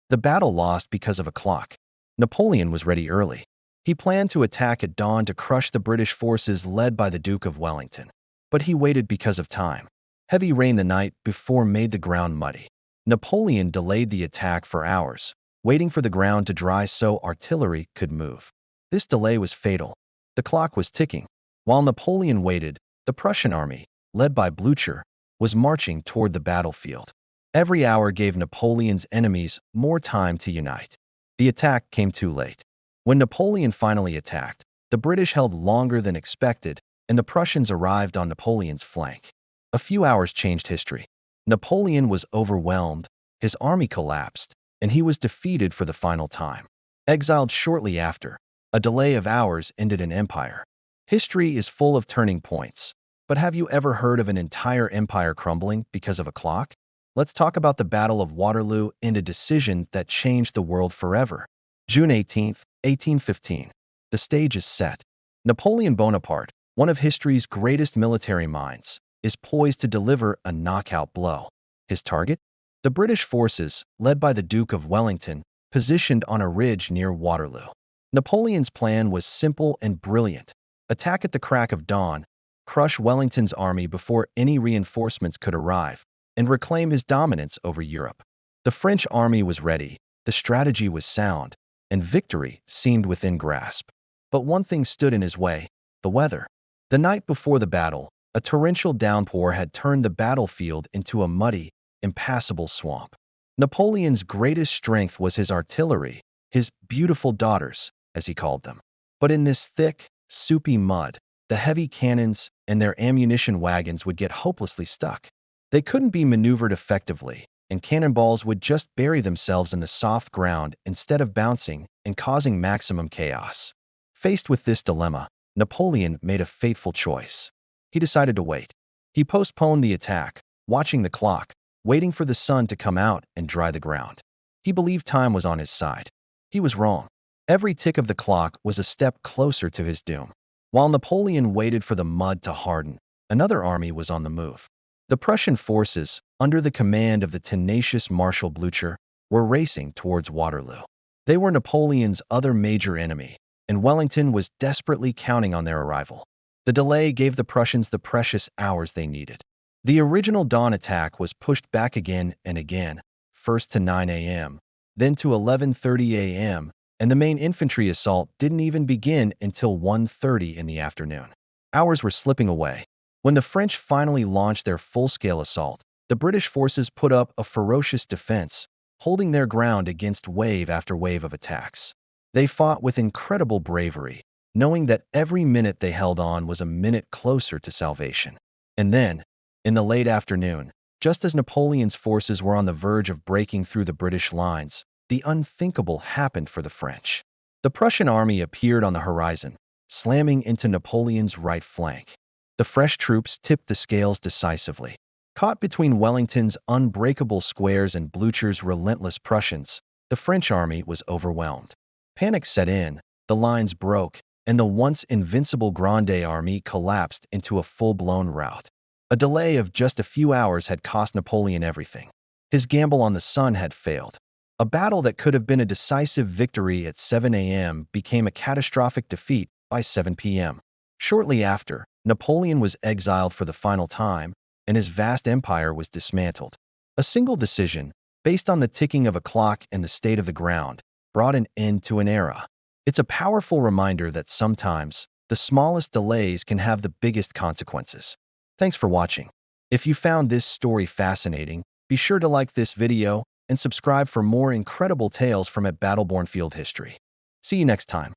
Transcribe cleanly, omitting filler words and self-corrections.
The battle lost because of a clock. Napoleon was ready early. He planned to attack at dawn to crush the British forces led by the Duke of Wellington. But he waited because of time. Heavy rain the night before made the ground muddy. Napoleon delayed the attack for hours, waiting for the ground to dry so artillery could move. This delay was fatal. The clock was ticking. While Napoleon waited, the Prussian army, led by Blücher, was marching toward the battlefield. Every hour gave Napoleon's enemies more time to unite. The attack came too late. When Napoleon finally attacked, the British held longer than expected, and the Prussians arrived on Napoleon's flank. A few hours changed history. Napoleon was overwhelmed, his army collapsed, and he was defeated for the final time. Exiled shortly after, a delay of hours ended an empire. History is full of turning points, but have you ever heard of an entire empire crumbling because of a clock? Let's talk about the Battle of Waterloo and a decision that changed the world forever. June 18, 1815. The stage is set. Napoleon Bonaparte, one of history's greatest military minds, is poised to deliver a knockout blow. His target? The British forces, led by the Duke of Wellington, positioned on a ridge near Waterloo. Napoleon's plan was simple and brilliant. Attack at the crack of dawn, crush Wellington's army before any reinforcements could arrive, and reclaim his dominance over Europe. The French army was ready, the strategy was sound, and victory seemed within grasp. But one thing stood in his way: the weather. The night before the battle, a torrential downpour had turned the battlefield into a muddy, impassable swamp. Napoleon's greatest strength was his artillery, his beautiful daughters, as he called them. But in this thick, soupy mud, the heavy cannons and their ammunition wagons would get hopelessly stuck. They couldn't be maneuvered effectively, and cannonballs would just bury themselves in the soft ground instead of bouncing and causing maximum chaos. Faced with this dilemma, Napoleon made a fateful choice. He decided to wait. He postponed the attack, watching the clock, waiting for the sun to come out and dry the ground. He believed time was on his side. He was wrong. Every tick of the clock was a step closer to his doom. While Napoleon waited for the mud to harden, another army was on the move. The Prussian forces, under the command of the tenacious Marshal Blücher, were racing towards Waterloo. They were Napoleon's other major enemy, and Wellington was desperately counting on their arrival. The delay gave the Prussians the precious hours they needed. The original dawn attack was pushed back again and again, first to 9 a.m., then to 11:30 a.m., and the main infantry assault didn't even begin until 1:30 in the afternoon. Hours were slipping away. When the French finally launched their full-scale assault, the British forces put up a ferocious defense, holding their ground against wave after wave of attacks. They fought with incredible bravery, knowing that every minute they held on was a minute closer to salvation. And then, in the late afternoon, just as Napoleon's forces were on the verge of breaking through the British lines, the unthinkable happened for the French. The Prussian army appeared on the horizon, slamming into Napoleon's right flank. The fresh troops tipped the scales decisively. Caught between Wellington's unbreakable squares and Blücher's relentless Prussians, the French army was overwhelmed. Panic set in, the lines broke, and the once invincible Grande Army collapsed into a full-blown rout. A delay of just a few hours had cost Napoleon everything. His gamble on the sun had failed. A battle that could have been a decisive victory at 7 a.m. became a catastrophic defeat by 7 p.m. Shortly after, Napoleon was exiled for the final time, and his vast empire was dismantled. A single decision, based on the ticking of a clock and the state of the ground, brought an end to an era. It's a powerful reminder that sometimes, the smallest delays can have the biggest consequences. Thanks for watching. If you found this story fascinating, be sure to like this video and subscribe for more incredible tales from at Battleborn Field History. See you next time.